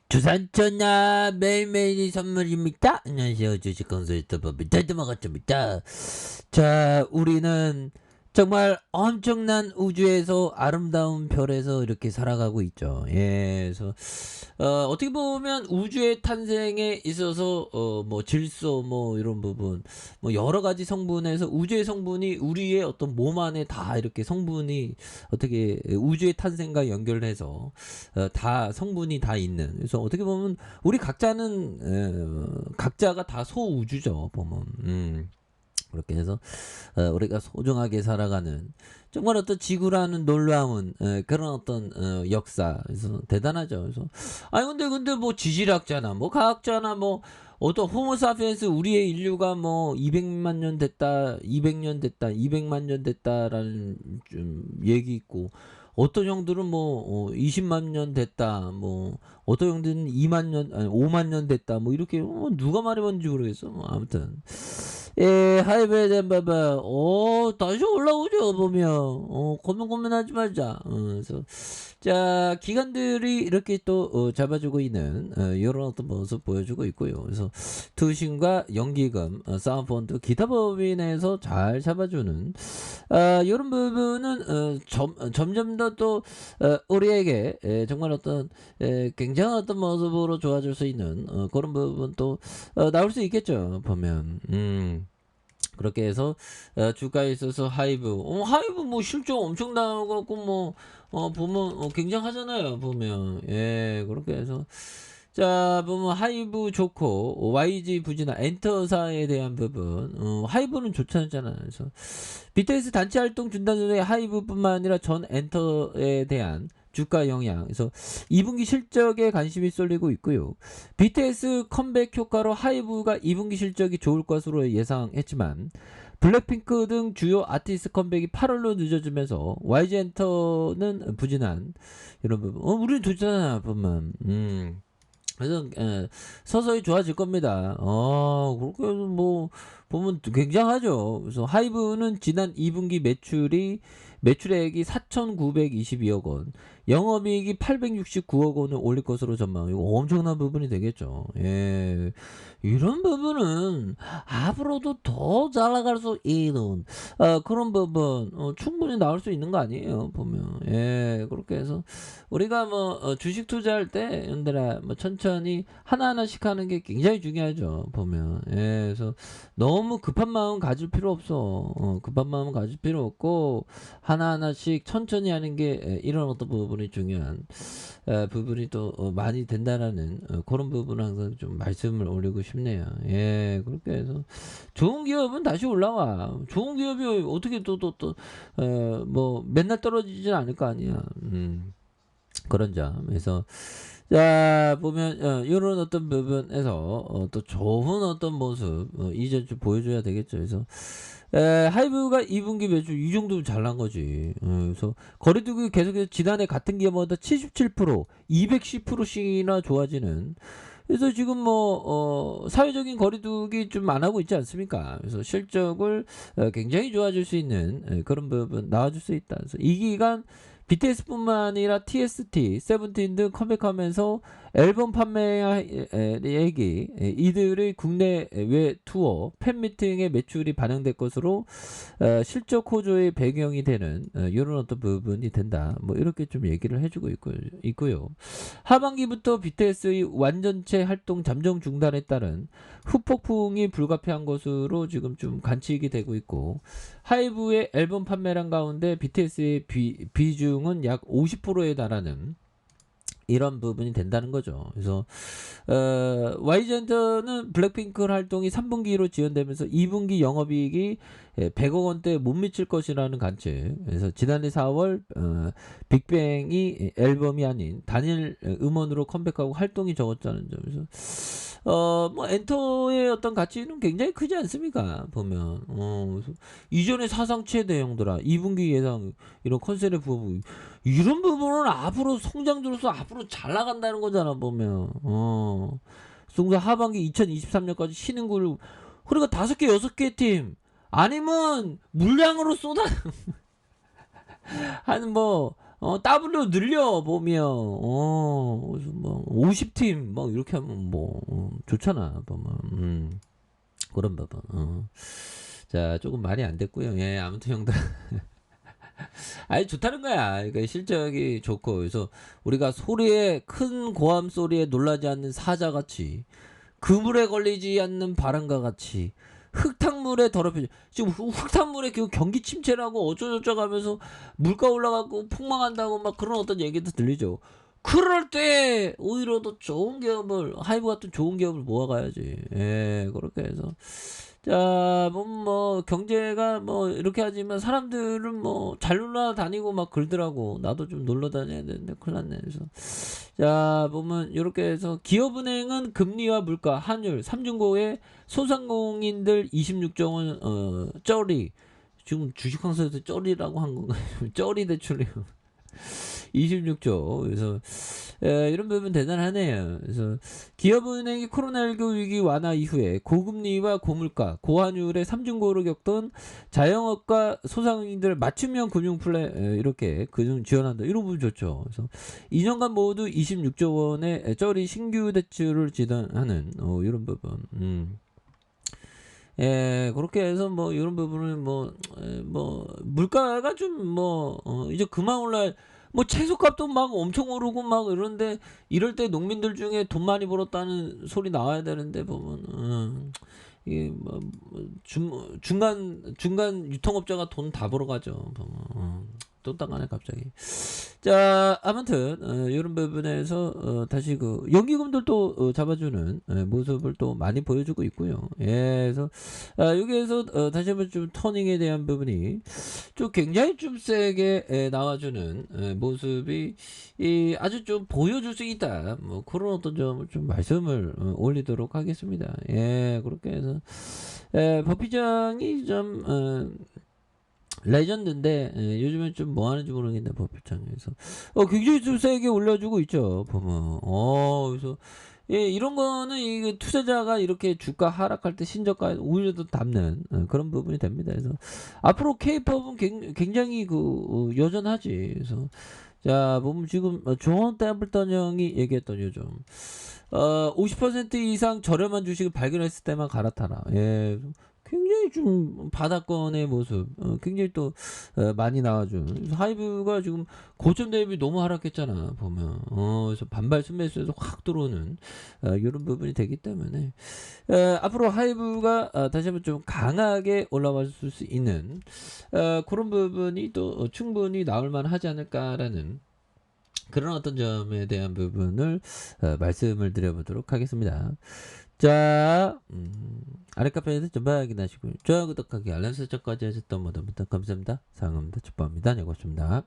주산전야 매일매일이 선물입니다. 안녕하세요. 주식kon설트 법인 달드마가입니다. 자, 우리는 정말 엄청난 우주에서 아름다운 별에서 이렇게 살아가고 있죠. 예, 그래서 어떻게 보면 우주의 탄생에 있어서 뭐 질소 뭐 이런 부분 뭐 여러 가지 성분에서 우주의 성분이 우리의 어떤 몸 안에 다 이렇게 성분이 어떻게 우주의 탄생과 연결해서 다 성분이 다 있는, 그래서 어떻게 보면 우리 각자는 각자가 다 소우주죠 보면. 그렇게 해서 우리가 소중하게 살아가는 정말 어떤 지구라는 놀라운 그런 어떤 역사, 그래서 대단하죠. 그래서 아니 근데 뭐 지질학자나 뭐 과학자나 뭐 어떤 호모사피엔스 우리의 인류가 뭐 200만 년 됐다, 200년 됐다, 200만 년 됐다라는 좀 얘기 있고, 어떤 형들은 뭐 20만 년 됐다, 뭐 어떤 형들은 2만 년 아니 5만 년 됐다, 뭐 이렇게 누가 말해봤는지 모르겠어. 뭐 아무튼 예, 하이브에 대한 바바, 다시 올라오죠, 보면. 고민하지 말자. 그래서, 자, 기관들이 이렇게 또, 잡아주고 있는, 이런 어떤 모습 보여주고 있고요. 그래서, 투신과 연기금, 사운드펀드, 기타 법인에서 잘 잡아주는, 이런 부분은, 점점 더 또, 우리에게, 정말 어떤, 굉장한 어떤 모습으로 좋아질 수 있는, 그런 부분 또, 나올 수 있겠죠, 보면. 그렇게 해서 주가에 있어서 하이브 뭐 실적 엄청 나와갖고 뭐 보면 굉장하잖아요 보면. 예, 그렇게 해서 자 보면 하이브 좋고 YG 부진화 엔터사에 대한 부분, 하이브는 좋잖아요. 그래서 BTS 단체 활동 중단전에 하이브뿐만 아니라 전 엔터에 대한 주가 영향, 그래서 2분기 실적에 관심이 쏠리고 있고요. BTS 컴백 효과로 하이브가 2분기 실적이 좋을 것으로 예상했지만 블랙핑크 등 주요 아티스트 컴백이 8월로 늦어지면서 YG 엔터는 부진한 이런 부분. 우리는 좋잖아 보면. 그래서 서서히 좋아질 겁니다. 그렇게 해서 뭐 보면 굉장하죠. 그래서 하이브는 지난 2분기 매출액이 4,922억 원, 영업이익이 869억 원을 올릴 것으로 전망. 이거 엄청난 부분이 되겠죠. 예, 이런 부분은 앞으로도 더 잘 나갈 수 있는 그런 부분 충분히 나올 수 있는 거 아니에요 보면. 예, 그렇게 해서 우리가 뭐 주식 투자할 때 연들아 뭐 천천히 하나하나씩 하는 게 굉장히 중요하죠 보면. 예, 그래서 너무 급한 마음 가질 필요 없어. 급한 마음 가질 필요 없고 하나하나씩 천천히 하는 게 이런 어떤 부분이 중요한 부분이 또 많이 된다라는 그런 부분을 항상 좀 말씀을 올리고 싶네요. 예, 그렇게 해서 좋은 기업은 다시 올라와. 좋은 기업이 어떻게 뭐 맨날 떨어지진 않을 거 아니야. 그런 점. 그래서 자 보면 이런 어떤 부분에서 또 좋은 어떤 모습 이제 좀 보여줘야 되겠죠. 그래서 하이브가 2분기 매출 이 정도면 잘난 거지. 그래서 거리두기 계속해서 지난해 같은 기업보다 77%, 210%씩이나 좋아지는. 그래서 지금 뭐 사회적인 거리두기 좀 안 하고 있지 않습니까? 그래서 실적을 굉장히 좋아질 수 있는 그런 부분 나와줄 수 있다. 그래서 이 기간 BTS뿐만 아니라 TST, 세븐틴 등 컴백하면서 앨범 판매액이 이들의 국내외 투어, 팬미팅의 매출이 반영될 것으로 실적 호조의 배경이 되는 이런 어떤 부분이 된다. 뭐 이렇게 좀 얘기를 해주고 있고요. 하반기부터 BTS의 완전체 활동 잠정 중단에 따른 후폭풍이 불가피한 것으로 지금 좀 관측이 되고 있고, 하이브의 앨범 판매량 가운데 BTS의 비중은 약 50%에 달하는 이런 부분이 된다는 거죠. 그래서 YG엔터는 블랙핑크 활동이 3분기로 지연되면서 2분기 영업이익이 100억 원대에 못 미칠 것이라는 관측. 그래서 지난해 4월 빅뱅이 앨범이 아닌 단일 음원으로 컴백하고 활동이 적었다는 점. 그래서 뭐 엔터의 어떤 가치는 굉장히 크지 않습니까 보면. 그래서 이전에 사상 최대 형들아 2분기 예상 이런 컨셉의 부분, 이런 부분은 앞으로 성장주로서 앞으로 잘 나간다는 거잖아 보면. 그래서 하반기 2023년까지 신흥 그룹, 그러니까 5개 6개 팀 아니면 물량으로 쏟아 한뭐 W 늘려 보면 그래서 뭐 50팀 막 이렇게 하면 뭐 좋잖아 보면 그런 부분. 자 조금 말이 안 됐고요. 예 아무튼 형들 아니 좋다는 거야. 그러니까 실적이 좋고 그래서 우리가 소리에 큰 고함 소리에 놀라지 않는 사자같이 그물에 걸리지 않는 바람과 같이 흙탕물에 더럽혀져. 지금 흙탕물에 그 경기 침체라고 어쩌저쩌고 하면서 물가 올라가고 폭망한다고 막 그런 어떤 얘기도 들리죠. 그럴 때 오히려 더 좋은 기업을 하이브 같은 좋은 기업을 모아가야지. 예, 그렇게 해서 자, 뭐 경제가 뭐 이렇게 하지만 사람들은 뭐 잘 놀러 다니고 막 그러더라고. 나도 좀 놀러 다녀야 되는데 큰일 났네. 그래서 자, 보면 이렇게 해서 기업은행은 금리와 물가, 환율, 삼중고에 소상공인들 26조 원 쩌리. 지금 주식황사에서 쩌리라고 한 건가요? 쩌리 대출이요. 26조. 그래서 이런 부분 대단하네요. 그래서 기업은행이 코로나19 위기 완화 이후에 고금리와 고물가, 고환율의 삼중고를 겪던 자영업과 소상인들 맞춤형 금융 플랜 이렇게 금융 지원한다. 이런 부분 좋죠. 그래서 2년간 모두 26조 원의 쩌리 신규 대출을 지원하는 이런 부분. 예, 그렇게 해서 뭐 이런 부분을 뭐 물가가 좀 이제 그만 올라 뭐 채소값도 막 엄청 오르고 막 이런데 이럴 때 농민들 중에 돈 많이 벌었다는 소리 나와야 되는데 보면 이게 중간 유통업자가 돈 다 벌어가죠. 보면 또 따가네 갑자기. 자, 아무튼 이런 부분에서 다시 그 연기금들도 잡아주는 모습을 또 많이 보여주고 있고요. 예, 그래서 여기에서 다시 한번 좀 터닝에 대한 부분이 좀 굉장히 좀 세게 나와주는 모습이 아주 좀 보여줄 수 있다. 뭐 그런 어떤 점을 좀 말씀을 올리도록 하겠습니다. 예, 그렇게 해서 법희장이 좀 레전드인데 요즘엔 좀 뭐 하는지 모르겠네 법률장에서 굉장히 좀 세게 올려주고 있죠 보면 그래서 예, 이런 거는 이게 투자자가 이렇게 주가 하락할 때 신저가 오히려 더 담는 그런 부분이 됩니다. 그래서 앞으로 K-팝은 굉장히 여전하지. 그래서 자 보면 지금 존 템플턴 형이 얘기했던 요즘 50% 이상 저렴한 주식을 발견했을 때만 갈아타라. 예. 굉장히 좀 바닥권의 모습 굉장히 또 많이 나와준 하이브가 지금 고점 대비 너무 하락했잖아 보면 그래서 반발 순매수에서 확 들어오는 이런 부분이 되기 때문에 앞으로 하이브가 다시 한번 좀 강하게 올라갈 수 있는 그런 부분이 또 충분히 나올 만하지 않을까라는 그런 어떤 점에 대한 부분을 말씀을 드려보도록 하겠습니다. 자, 아래 카페에서 좀 확인하시고 좋아요, 구독하기, 알람 설정까지 하셨던 모두 감사합니다. 상암다 축복합니다. 네, 고맙습니다.